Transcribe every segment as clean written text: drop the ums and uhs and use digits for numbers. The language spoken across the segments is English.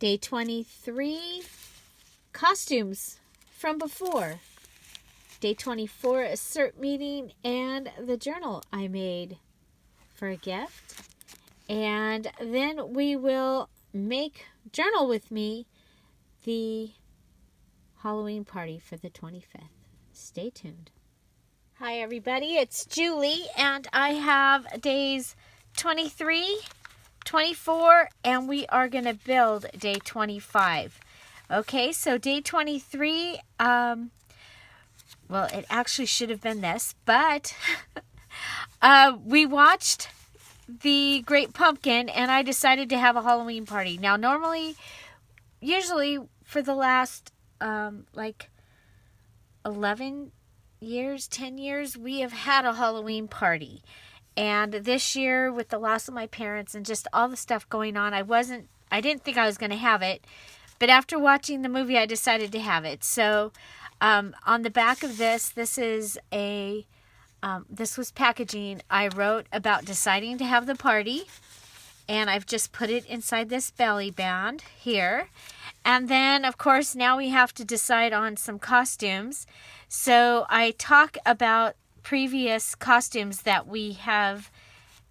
Day 23, costumes from before. Day 24, a CERT meeting and the journal I made for a gift. And then we will make journal with me the Halloween party for the 25th. Stay tuned. Hi everybody, it's Julie and I have days 23, 24, and we are going to build day 25. Okay, so day 23, well, it actually should have been this, but we watched The Great Pumpkin and I decided to have a Halloween party. Now, usually for the last, 11 years, 10 years, we have had a Halloween party. And this year, with the loss of my parents and just all the stuff going on, I didn't think I was going to have it. But after watching the movie, I decided to have it. So, on the back of this is this was packaging. I wrote about deciding to have the party. And I've just put it inside this belly band here. And then, of course, now we have to decide on some costumes. So I talk about previous costumes that we have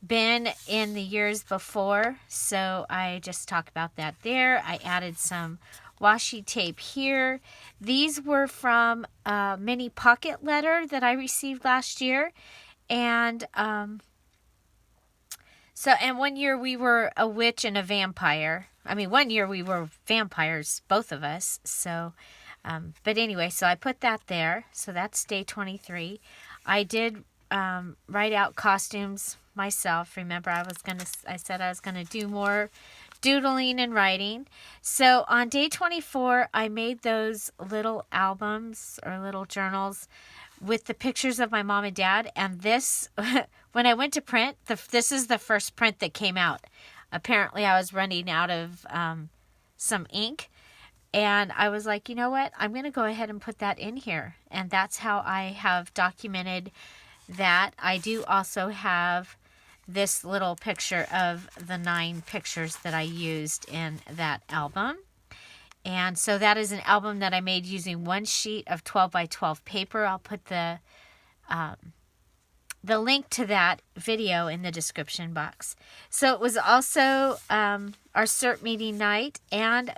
been in the years before. So I just talk about that there. I added some washi tape here. These were from a mini pocket letter that I received last year. And and one year we were a witch and a vampire. I mean, one year we were vampires, both of us. So, but anyway, so I put that there. So that's day 23. I did write out costumes myself. Remember, I said I was gonna do more doodling and writing. So on day 24, I made those little albums or little journals with the pictures of my mom and dad. And this, when I went to print, this is the first print that came out. Apparently, I was running out of some ink. And I was like, you know what? I'm going to go ahead and put that in here. And that's how I have documented that. I do also have this little picture of the 9 pictures that I used in that album. And so that is an album that I made using one sheet of 12 by 12 paper. I'll put the link to that video in the description box. So it was also our CERT meeting night, and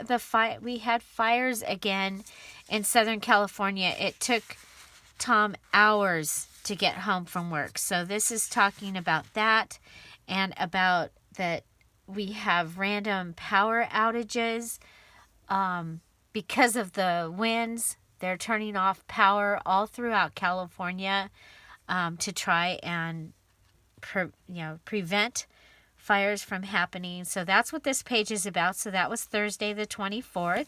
we had fires again in Southern California. It took Tom hours to get home from work. So this is talking about that, and about that we have random power outages because of the winds. They're turning off power all throughout California to try and prevent fires from happening. So that's what this page is about. So that was Thursday the 24th.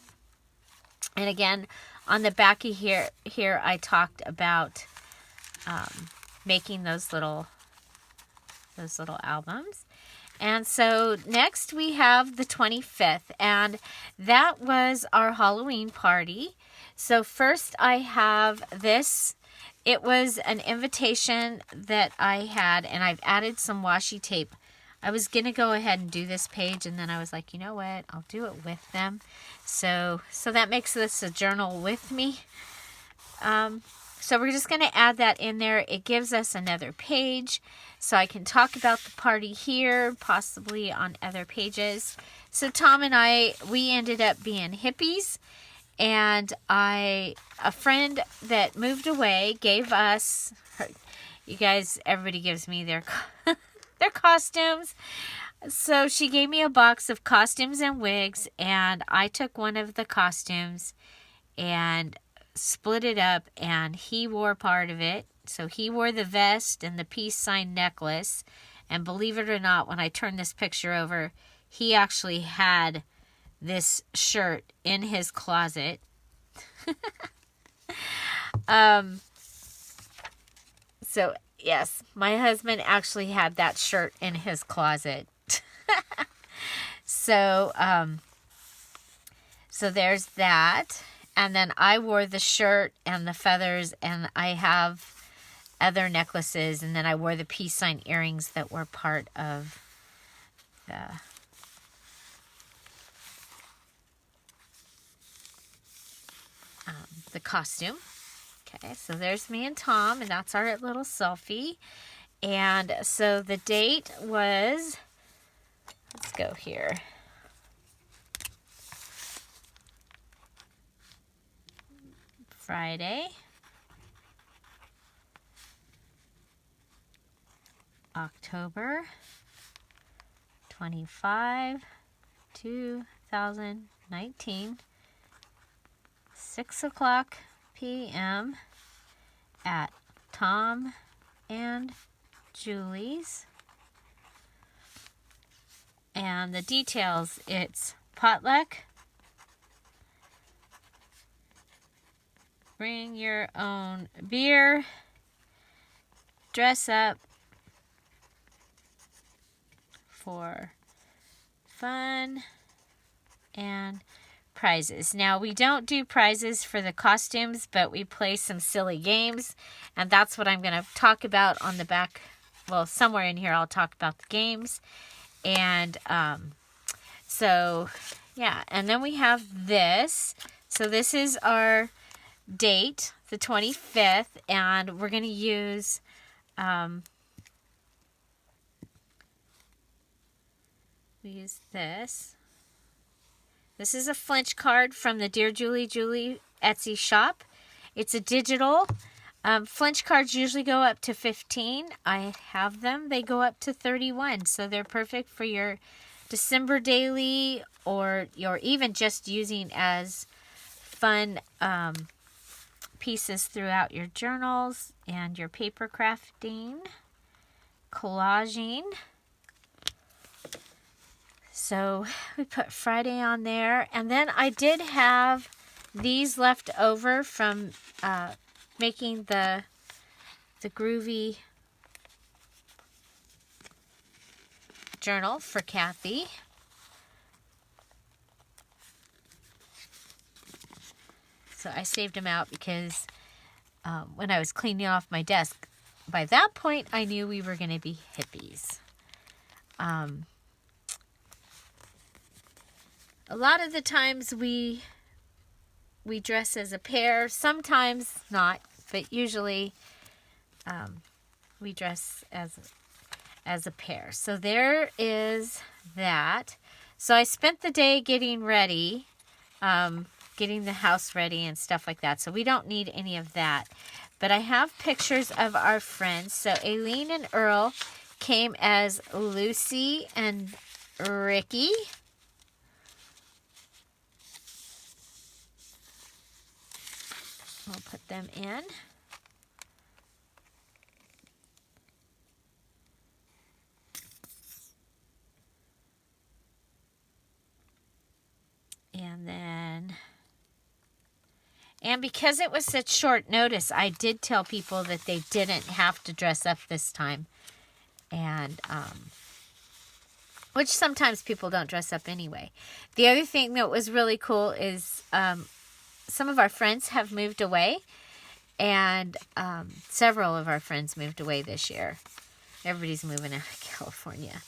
And again, on the back of here I talked about making those little albums. And so next we have the 25th, and that was our Halloween party. So first I have this. It was an invitation that I had, and I've added some washi tape. I was going to go ahead and do this page, and then I was like, you know what? I'll do it with them. So that makes this a journal with me. So we're just going to add that in there. It gives us another page, so I can talk about the party here, possibly on other pages. So Tom and we ended up being hippies. And a friend that moved away gave us, you guys, everybody gives me their costumes. So she gave me a box of costumes and wigs, and I took one of the costumes and split it up, and he wore part of it. So he wore the vest and the peace sign necklace. And believe it or not, when I turned this picture over, he actually had this shirt in his closet. So yes, my husband actually had that shirt in his closet. So there's that. And then I wore the shirt and the feathers, and I have other necklaces, and then I wore the peace sign earrings that were part of the the costume. Okay, so there's me and Tom, and that's our little selfie. And so the date was, let's go here. Friday, October 25, 2019, 6 o'clock p.m. at Tom and Julie's. And the details, it's potluck, bring your own beer, dress up for fun, and prizes. Now, we don't do prizes for the costumes, but we play some silly games, and that's what I'm going to talk about on the back. Well, somewhere in here I'll talk about the games. And so, yeah, and then we have this. So this is our date, the 25th, and we're going to use we use this. This is a flinch card from the Dear Julie Etsy shop. It's a digital. Flinch cards usually go up to 15. I have them. They go up to 31, so they're perfect for your December daily, or you're even just using as fun pieces throughout your journals and your paper crafting, collaging. So we put Friday on there. And then I did have these left over from making the groovy journal for Kathy. So I saved them out because when I was cleaning off my desk, by that point I knew we were going to be hippies. A lot of the times we dress as a pair, sometimes not, but usually we dress as a pair. So there is that. So I spent the day getting ready, getting the house ready and stuff like that. So we don't need any of that. But I have pictures of our friends. So Aileen and Earl came as Lucy and Ricky. We'll put them in. And because it was such short notice, I did tell people that they didn't have to dress up this time. And, which sometimes people don't dress up anyway. The other thing that was really cool is, some of our friends have moved away, and several of our friends moved away this year. Everybody's moving out of California.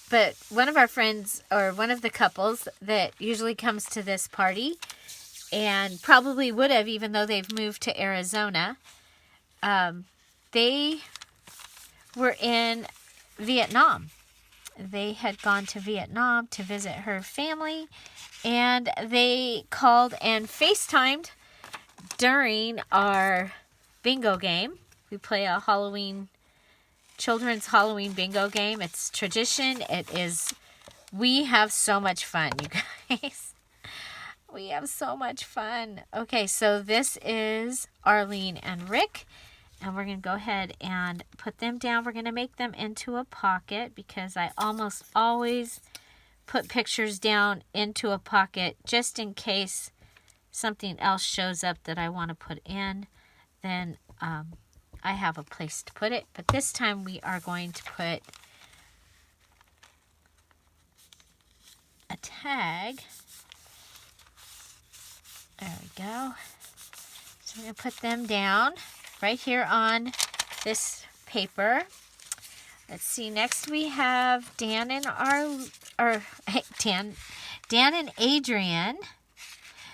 But one of our friends, or one of the couples that usually comes to this party, and probably would have even though they've moved to Arizona, they were in Vietnam. They had gone to Vietnam to visit her family, and they called and FaceTimed during our bingo game. We play a children's Halloween bingo game. It's tradition. We have so much fun, you guys. We have so much fun. Okay, so this is Arlene and Rick. And we're going to go ahead and put them down. We're going to make them into a pocket because I almost always put pictures down into a pocket just in case something else shows up that I want to put in. Then I have a place to put it. But this time we are going to put a tag. There we go. So we're going to put them down right here on this paper. Let's see. Next we have Dan and Dan and Adrian.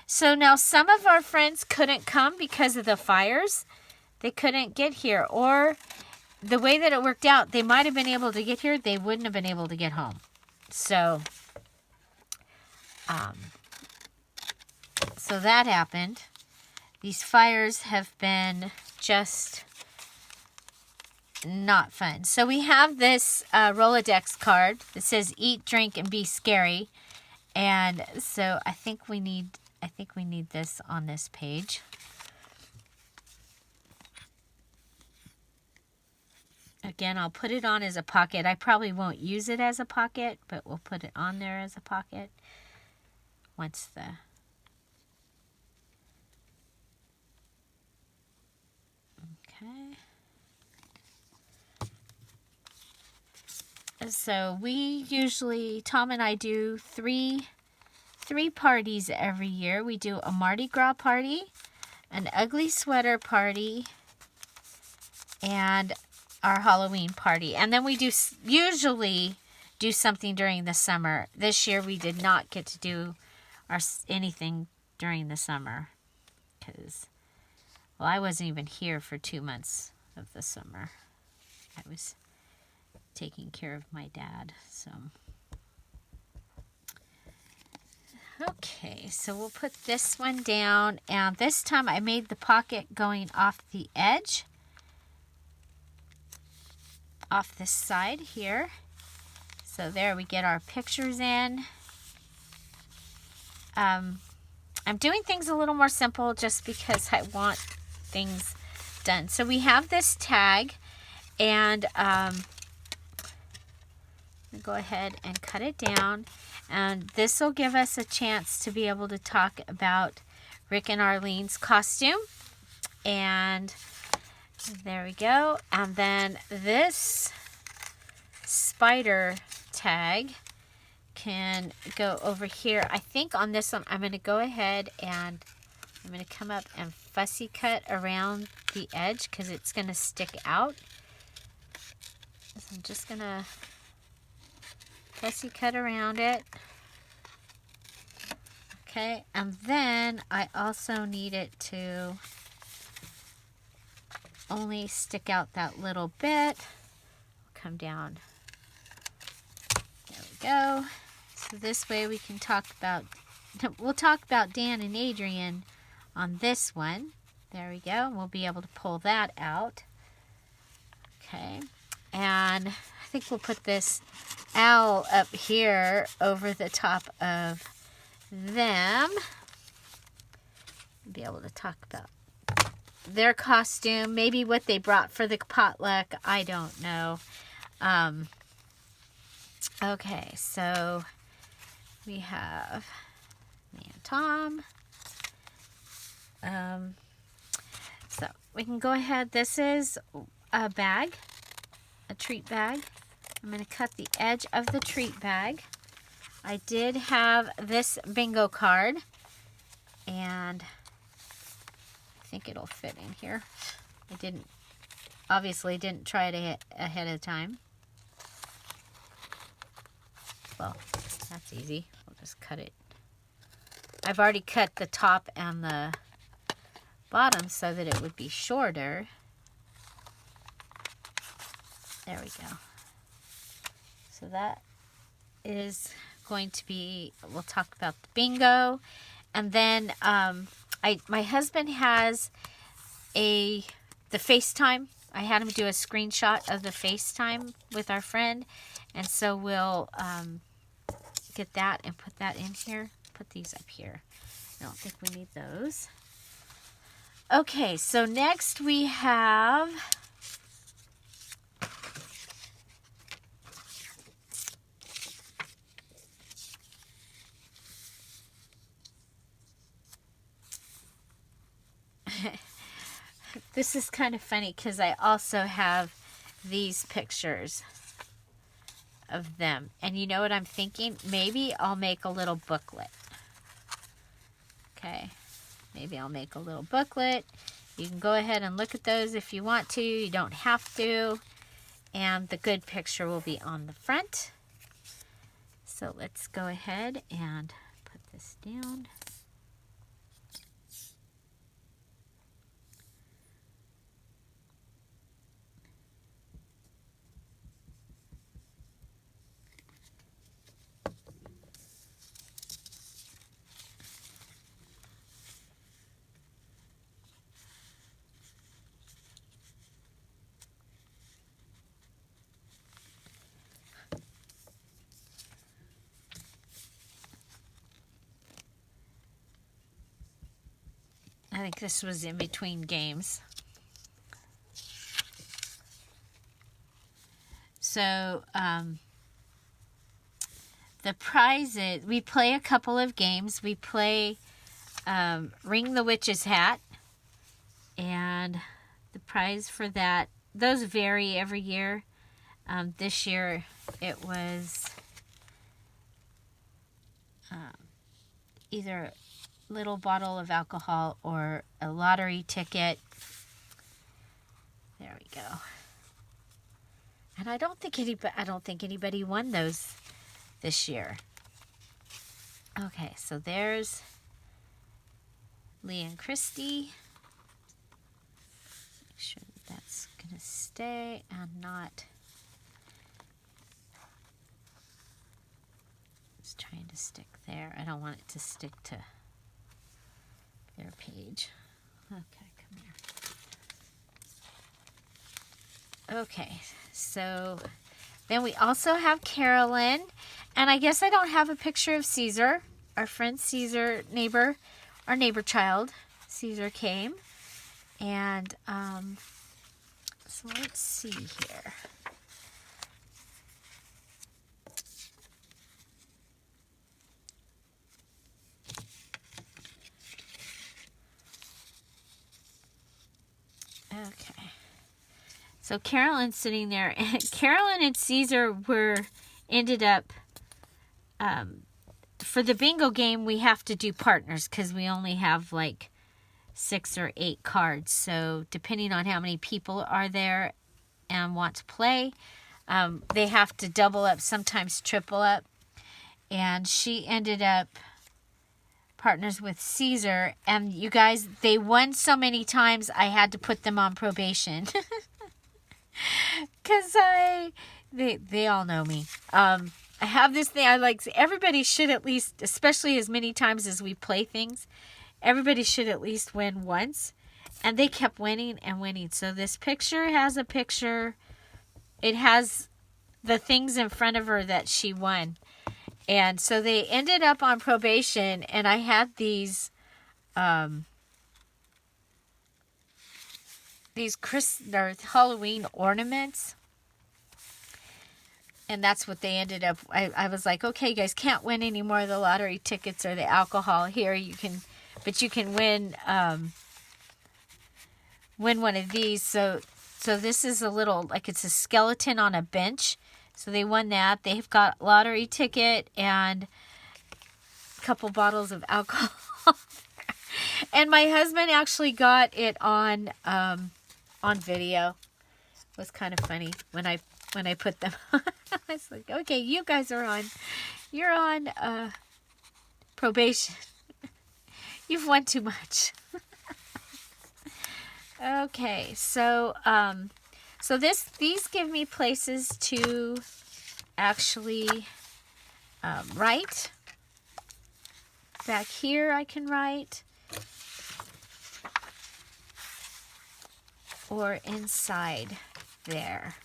So now some of our friends couldn't come because of the fires. They couldn't get here. Or the way that it worked out, they might have been able to get here. They wouldn't have been able to get home. So, so that happened. These fires have been just not fun. So we have this Rolodex card that says eat, drink, and be scary. And so I think we need this on this page. Again, I'll put it on as a pocket. I probably won't use it as a pocket, but we'll put it on there as a pocket once the... Okay. So we usually, Tom and I do three parties every year. We do a Mardi Gras party, an ugly sweater party, and our Halloween party. And then we usually do something during the summer. This year we did not get to do anything during the summer because, well, I wasn't even here for 2 months of the summer. I was taking care of my dad, so. Okay, so we'll put this one down, and this time I made the pocket going off the edge, off this side here. So there we get our pictures in. I'm doing things a little more simple just because I want things done. So we have this tag, and go ahead and cut it down, and this will give us a chance to be able to talk about Rick and Arlene's costume. And there we go. And then this spider tag can go over here. I think on this one I'm going to go ahead and I'm going to come up and fussy cut around the edge because it's going to stick out. So I'm just going to fussy cut around it. Okay, and then I also need it to only stick out that little bit. Come down. There we go. So this way we can talk about, we'll talk about Dan and Adrian on this one. There we go. We'll be able to pull that out. Okay, and I think we'll put this owl up here over the top of them. Be able to talk about their costume, maybe what they brought for the potluck. I don't know. Okay, so we have me and Tom. So we can go ahead. This is a bag, a treat bag. I'm going to cut the edge of the treat bag. I did have this bingo card, and I think it'll fit in here. I obviously didn't try it ahead of time. Well, that's easy. We'll just cut it. I've already cut the top and the bottom so that it would be shorter. There we go. So that is going to be, we'll talk about the bingo. And then my husband has the FaceTime. I had him do a screenshot of the FaceTime with our friend. And so we'll get that and put that in here. Put these up here. I don't think we need those. Okay, so next we have this is kind of funny because I also have these pictures of them. And you know what I'm thinking? Maybe I'll make a little booklet. Okay. Maybe I'll make a little booklet. You can go ahead and look at those if you want to. You don't have to. And the good picture will be on the front. So let's go ahead and put this down. I think this was in between games. So, the prizes, we play a couple of games. We play Ring the Witch's Hat. And the prize for that, those vary every year. This year it was either a little bottle of alcohol or a lottery ticket. There we go. And I don't think anybody won those this year. Okay, so there's Lee and Christy. Make sure that's gonna stay and not. It's trying to stick there. I don't want it to stick to their page. Okay, come here. Okay, so then we also have Carolyn, and I guess I don't have a picture of Caesar. Our friend Caesar, our neighbor child, Caesar came, and so let's see here. Okay. So Carolyn's sitting there, and Carolyn and Caesar ended up, for the bingo game, we have to do partners because we only have like 6 or 8 cards. So depending on how many people are there and want to play, they have to double up, sometimes triple up. And she ended up partners with Caesar, and you guys, they won so many times I had to put them on probation. Because they all know me. I have this thing, everybody should at least, especially as many times as we play things, everybody should at least win once. And they kept winning and winning. So this picture has a picture. It has the things in front of her that she won. And so they ended up on probation, and I had these Halloween ornaments. And that's what they ended up. I was like, okay, you guys can't win any more of the lottery tickets or the alcohol here. But you can win one of these. So this is a little, it's a skeleton on a bench. So they won that. They've got lottery ticket and a couple bottles of alcohol. And my husband actually got it on video. It was kind of funny when I put them on. I was like, okay, you guys you're on probation. You've won too much. Okay, so these give me places to actually write. Back here I can write. Or inside there.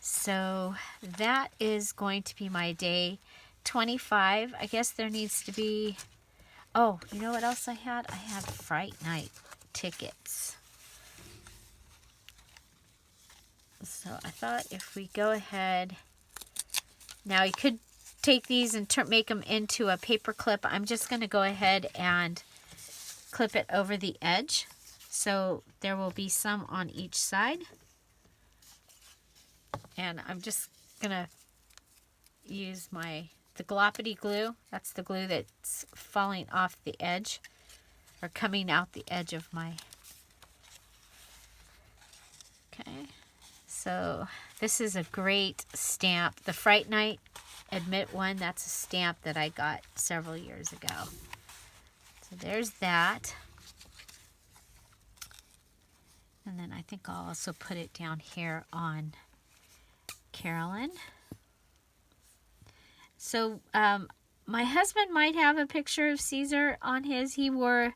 So that is going to be my day 25. I guess there needs to be... Oh, you know what else I had? I had Fright Night tickets. So I thought if we go ahead... Now you could take these and make them into a paper clip. I'm just going to go ahead and clip it over the edge. So there will be some on each side. And I'm just going to use the gloppity glue. That's the glue that's falling off the edge or coming out the edge of my... Okay. So this is a great stamp. The Fright Night Admit one, that's a stamp that I got several years ago. So there's that. And then I think I'll also put it down here on Carolyn. So my husband might have a picture of Caesar on his. He wore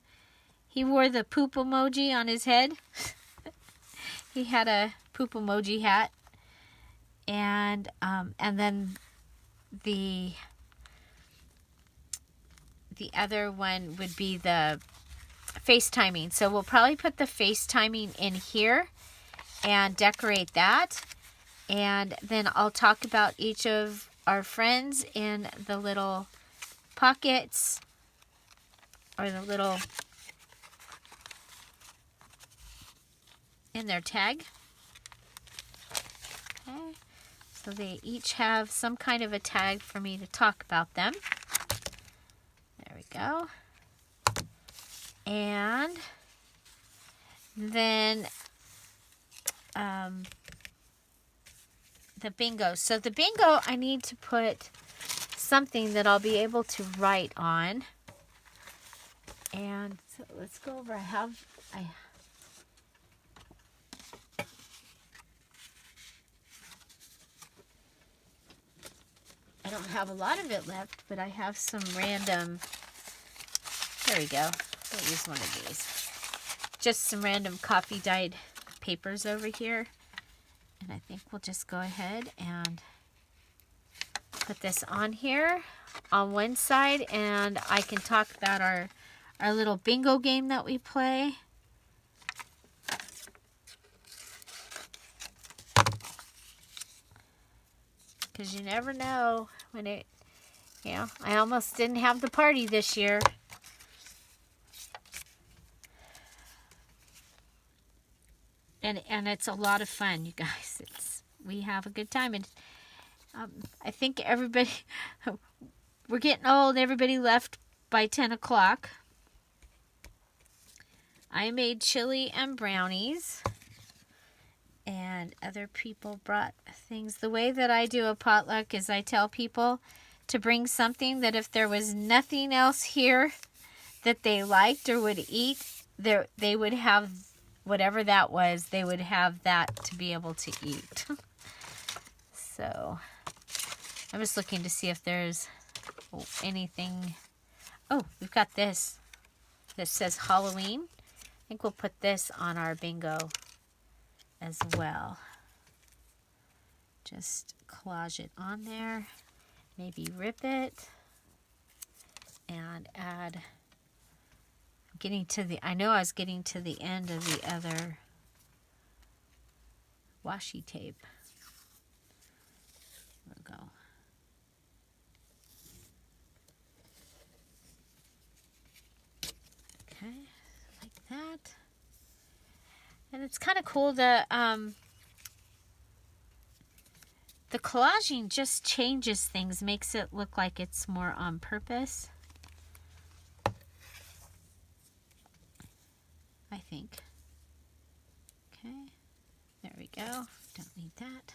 the poop emoji on his head. He had a poop emoji hat. And then the other one would be the FaceTiming. So we'll probably put the FaceTiming in here and decorate that. And then I'll talk about each of our friends in the little pockets, or the little, in their tag. Okay, so they each have some kind of a tag for me to talk about them. There we go. And then the bingo. So the bingo, I need to put something that I'll be able to write on. And so let's go over. I don't have a lot of it left, but I have some random, there we go. I'll use one of these. Just some random coffee dyed papers over here. And I think we'll just go ahead and put this on here on one side, and I can talk about our little bingo game that we play. Because you never know when it, you know, I almost didn't have the party this year. And it's a lot of fun, you guys. We have a good time. And I think everybody, we're getting old. Everybody left by 10 o'clock. I made chili and brownies. And other people brought things. The way that I do a potluck is I tell people to bring something that if there was nothing else here that they liked or would eat, they would have whatever that was. They would have that to be able to eat. So I'm just looking to see if there's anything. Oh, we've got this. This says Halloween. I think we'll put this on our bingo as well. Just collage it on there, maybe rip it, and add. I know I was getting to the end of the other washi tape. There we go. Okay, like that. And it's kind of cool that the collaging just changes things, makes it look like it's more on purpose. I think. Okay, there we go. Don't need that.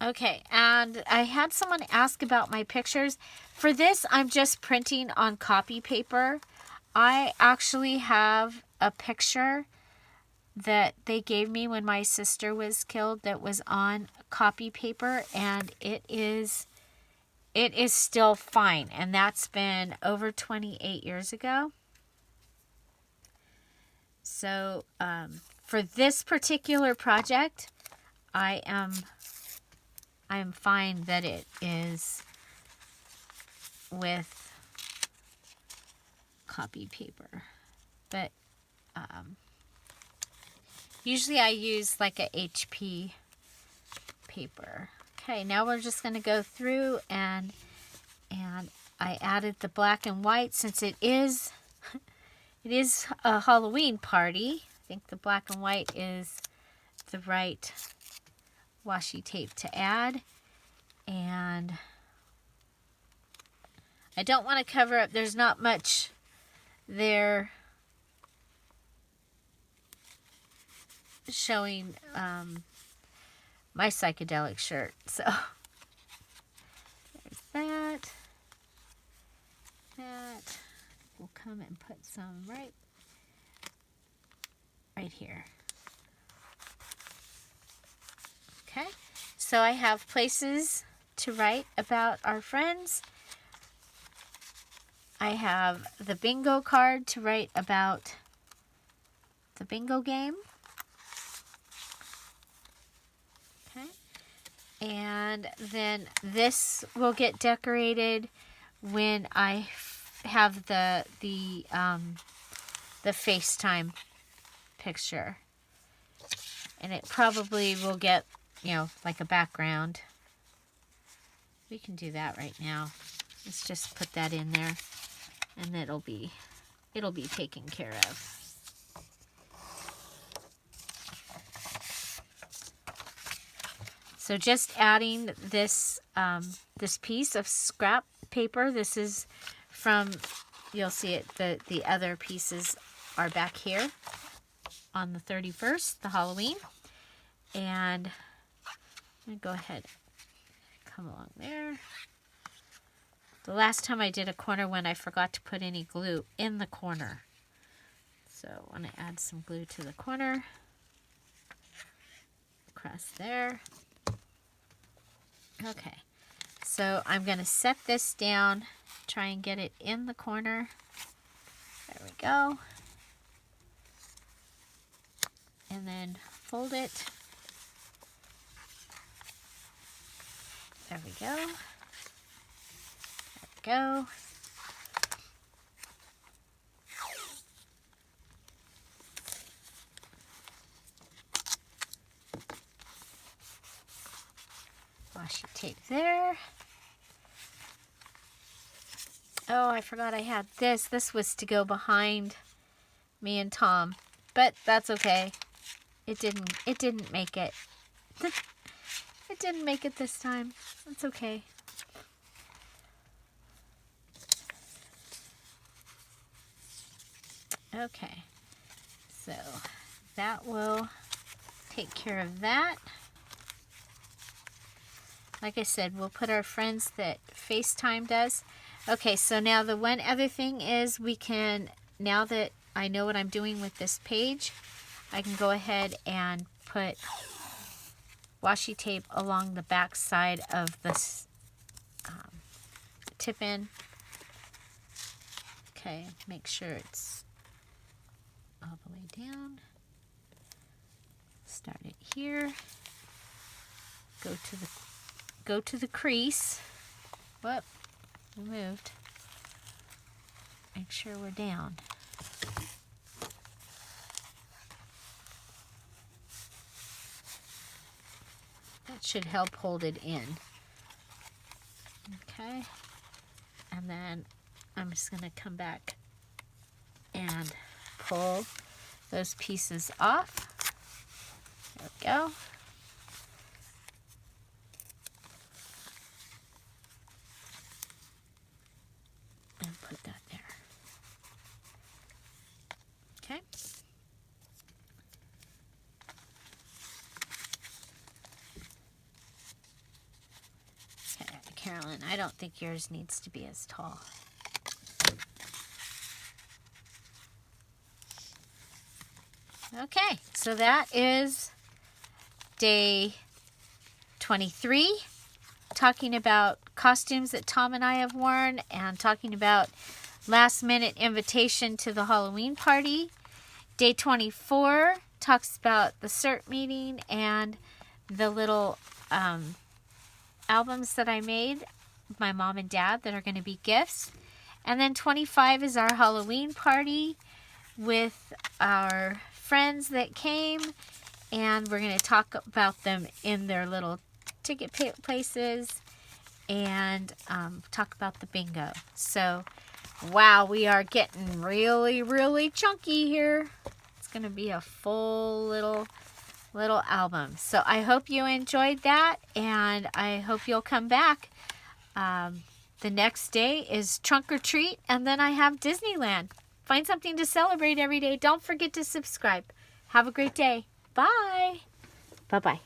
Okay, and I had someone ask about my pictures. For this, I'm just printing on copy paper. I actually have a picture that they gave me when my sister was killed that was on copy paper, and it is still fine, and that's been over 28 years ago. So for this particular project, I am fine that it is with copy paper, but usually I use like a HP paper. Okay, now we're just going to go through and I added the black and white since it is a Halloween party. I think the black and white is the right washi tape to add. And I don't want to cover up, there's not much there showing my psychedelic shirt. So there's that. We'll come and put some right here. Okay, so I have places to write about our friends. I have the bingo card to write about the bingo game. Okay, and then this will get decorated when I have the FaceTime picture. And it probably will get, you know, like a background. We can do that right now. Let's just put that in there, and it'll be taken care of. So just adding this this piece of scrap paper. This is from, you'll see it, the other pieces are back here on the 31st, the Halloween. And I'm going to go ahead, come along there. The last time I did a corner one, I forgot to put any glue in the corner. So I want to add some glue to the corner. Across there. Okay, so I'm going to set this down, try and get it in the corner. There we go. And then fold it. There we go. There we go. Washi tape there. Oh, I forgot I had this. This was to go behind me and Tom, but that's okay. It didn't make it. It didn't make it this time. That's okay. Okay, so that will take care of that. Like I said, we'll put our friends that FaceTimed us. Okay, so now the one other thing is we can, now that I know what I'm doing with this page, I can go ahead and put washi tape along the back side of this tip in. Okay, make sure it's all the way down. Start it here. Go to the crease. Whoop, we moved. Make sure we're down. That should help hold it in. Okay. And then I'm just going to come back and pull those pieces off. There we go. And put that there. Okay. Okay, Carolyn, I don't think yours needs to be as tall. Okay, so that is day 23, talking about costumes that Tom and I have worn and talking about last minute invitation to the Halloween party. Day 24 talks about the CERT meeting and the little albums that I made, my mom and dad, that are going to be gifts. And then 25 is our Halloween party with our friends that came, and we're going to talk about them in their little ticket places and talk about the bingo. So, wow, we are getting really, really chunky here. It's going to be a full little album. So I hope you enjoyed that, and I hope you'll come back. The next day is Trunk or Treat, and then I have Disneyland. Find something to celebrate every day. Don't forget to subscribe. Have a great day. Bye. Bye-bye.